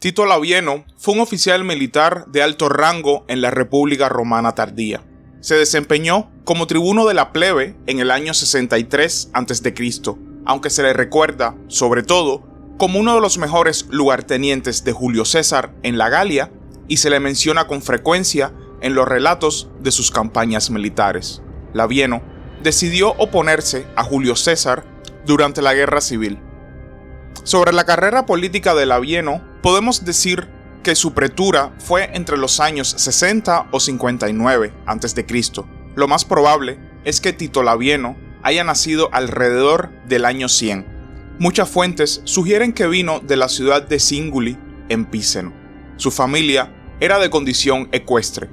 Tito Labieno fue un oficial militar de alto rango en la República Romana tardía. Se desempeñó como tribuno de la plebe en el año 63 a.C., aunque se le recuerda, sobre todo, como uno de los mejores lugartenientes de Julio César en la Galia y se le menciona con frecuencia en los relatos de sus campañas militares. Labieno decidió oponerse a Julio César durante la Guerra Civil. Sobre la carrera política de Labieno, podemos decir que su pretura fue entre los años 60 o 59 a.C. Lo más probable es que Tito Labieno haya nacido alrededor del año 100. Muchas fuentes sugieren que vino de la ciudad de Singuli, en Piceno. Su familia era de condición ecuestre.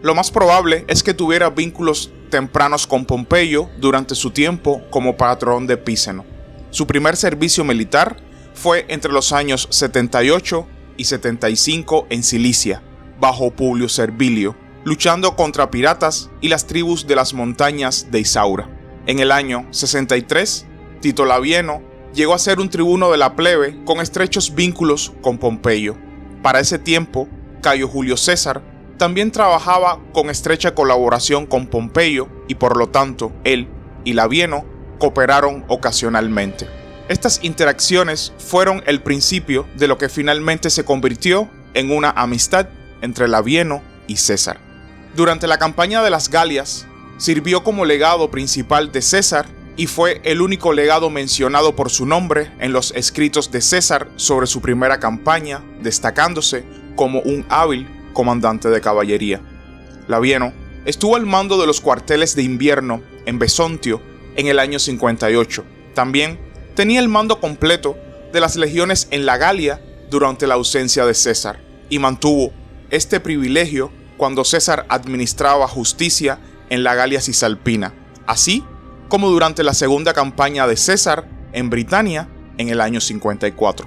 Lo más probable es que tuviera vínculos tempranos con Pompeyo durante su tiempo como patrón de Piceno. Su primer servicio militar fue entre los años 78 y 75 en Cilicia, bajo Publio Servilio, luchando contra piratas y las tribus de las montañas de Isaura. En el año 63, Tito Labieno llegó a ser un tribuno de la plebe con estrechos vínculos con Pompeyo. Para ese tiempo, Cayo Julio César también trabajaba con estrecha colaboración con Pompeyo y por lo tanto él y Labieno cooperaron ocasionalmente. Estas interacciones fueron el principio de lo que finalmente se convirtió en una amistad entre Labieno y César. Durante la campaña de las Galias, sirvió como legado principal de César y fue el único legado mencionado por su nombre en los escritos de César sobre su primera campaña, destacándose como un hábil comandante de caballería. Labieno estuvo al mando de los cuarteles de invierno en Besontio en el año 58. También tenía el mando completo de las legiones en la Galia durante la ausencia de César y mantuvo este privilegio cuando César administraba justicia en la Galia Cisalpina, así como durante la segunda campaña de César en Britania en el año 54.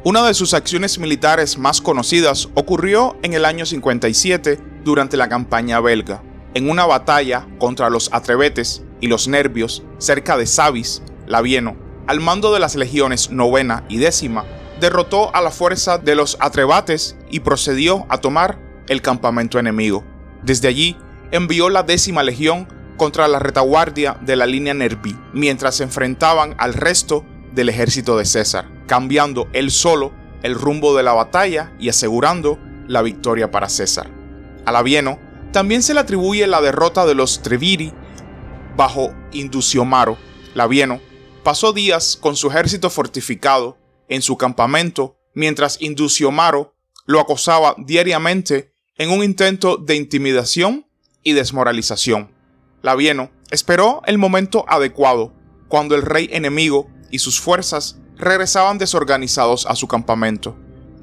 Una de sus acciones militares más conocidas ocurrió en el año 57 durante la campaña belga, en una batalla contra los atrebetes y los nervios cerca de Sabis. Labieno, al mando de las legiones novena y décima, derrotó a la fuerza de los atrebates y procedió a tomar el campamento enemigo. Desde allí envió la 10ª legión contra la retaguardia de la línea Nerví, mientras se enfrentaban al resto del ejército de César, cambiando él solo el rumbo de la batalla y asegurando la victoria para César. A Labieno también se le atribuye la derrota de los Treviri bajo Induciomaro. Labieno pasó días con su ejército fortificado en su campamento mientras Induciomaro lo acosaba diariamente en un intento de intimidación y desmoralización. Labieno esperó el momento adecuado cuando el rey enemigo y sus fuerzas regresaban desorganizados a su campamento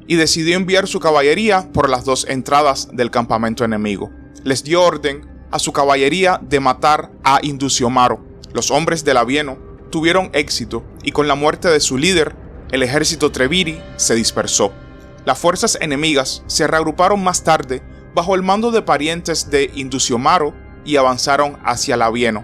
y decidió enviar su caballería por las dos entradas del campamento enemigo. Les dio orden a su caballería de matar a Induciomaro. Los hombres de Labieno tuvieron éxito y con la muerte de su líder, el ejército Treviri se dispersó. Las fuerzas enemigas se reagruparon más tarde bajo el mando de parientes de Induciomaro y avanzaron hacia Labieno,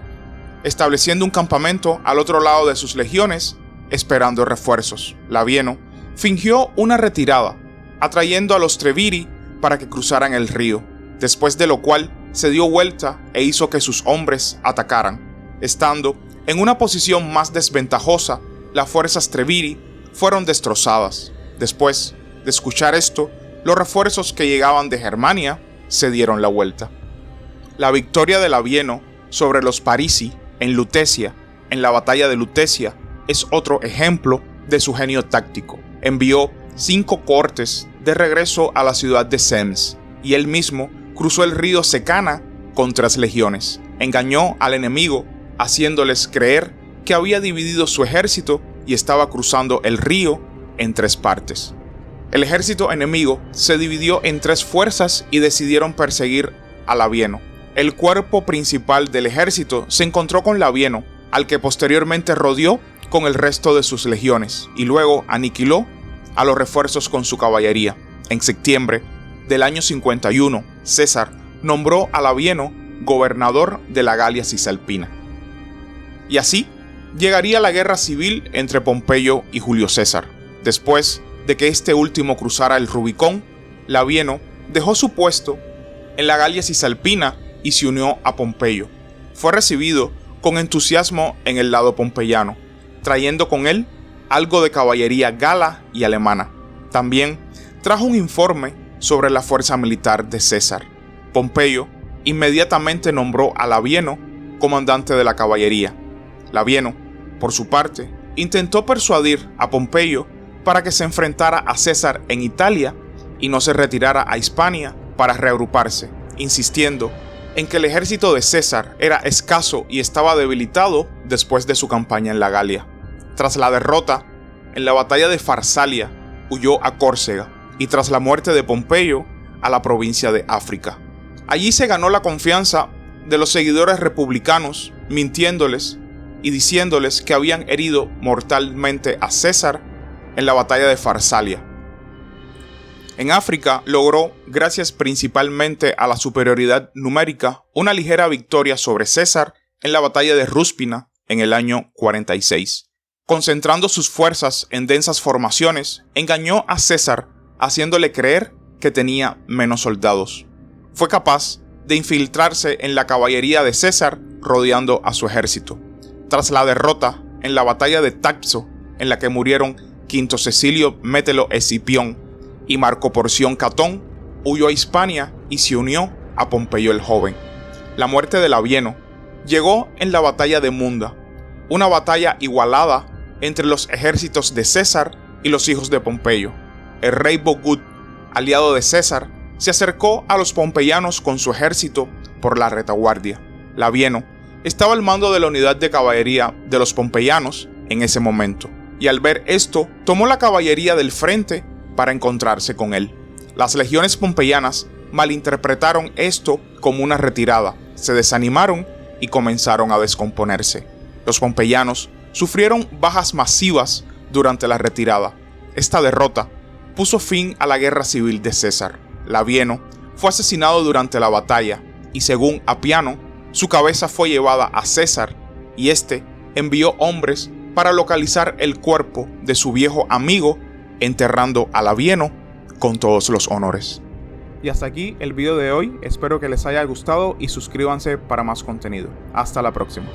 estableciendo un campamento al otro lado de sus legiones, esperando refuerzos. Labieno fingió una retirada, atrayendo a los Treviri para que cruzaran el río, después de lo cual se dio vuelta e hizo que sus hombres atacaran. Estando en una posición más desventajosa, las fuerzas Treviri fueron destrozadas. Después de escuchar esto, los refuerzos que llegaban de Germania se dieron la vuelta. La victoria de Labieno sobre los Parisi en Lutecia, en la batalla de Lutecia, es otro ejemplo de su genio táctico. Envió 5 cohortes de regreso a la ciudad de Sems y él mismo cruzó el río Secana con 3 legiones. Engañó al enemigo haciéndoles creer que había dividido su ejército y estaba cruzando el río en 3 partes. El ejército enemigo se dividió en 3 fuerzas y decidieron perseguir a Labieno. El cuerpo principal del ejército se encontró con Labieno, al que posteriormente rodeó con el resto de sus legiones y luego aniquiló a los refuerzos con su caballería. En septiembre del año 51, César nombró a Labieno gobernador de la Galia Cisalpina. Y así llegaría la guerra civil entre Pompeyo y Julio César. Después de que este último cruzara el Rubicón, Labieno dejó su puesto en la Galia Cisalpina y se unió a Pompeyo. Fue recibido con entusiasmo en el lado pompeyano, trayendo con él algo de caballería gala y alemana. También trajo un informe sobre la fuerza militar de César. Pompeyo inmediatamente nombró a Labieno comandante de la caballería. Labieno, por su parte, intentó persuadir a Pompeyo para que se enfrentara a César en Italia y no se retirara a Hispania para reagruparse, insistiendo en que el ejército de César era escaso y estaba debilitado después de su campaña en la Galia. Tras la derrota en la batalla de Farsalia, huyó a Córcega y tras la muerte de Pompeyo a la provincia de África. Allí se ganó la confianza de los seguidores republicanos, mintiéndoles y diciéndoles que habían herido mortalmente a César en la batalla de Farsalia. En África logró, gracias principalmente a la superioridad numérica, una ligera victoria sobre César en la batalla de Rúspina en el año 46. Concentrando sus fuerzas en densas formaciones, engañó a César haciéndole creer que tenía menos soldados. Fue capaz de infiltrarse en la caballería de César rodeando a su ejército. Tras la derrota en la batalla de Taxo, en la que murieron Quinto Cecilio Mételo Escipión y Marco Porción Catón, huyó a Hispania y se unió a Pompeyo el Joven. La muerte de Labieno llegó en la batalla de Munda, una batalla igualada entre los ejércitos de César y los hijos de Pompeyo. El rey Bogud, aliado de César, se acercó a los pompeyanos con su ejército por la retaguardia. Labieno estaba al mando de la unidad de caballería de los pompeyanos en ese momento, y al ver esto, tomó la caballería del frente para encontrarse con él. Las legiones pompeyanas malinterpretaron esto como una retirada, se desanimaron y comenzaron a descomponerse. Los pompeyanos sufrieron bajas masivas durante la retirada. Esta derrota puso fin a la guerra civil de César. Labieno fue asesinado durante la batalla y según Apiano, su cabeza fue llevada a César y este envió hombres para localizar el cuerpo de su viejo amigo, enterrando a Labieno con todos los honores. Y hasta aquí el video de hoy, espero que les haya gustado y suscríbanse para más contenido. Hasta la próxima.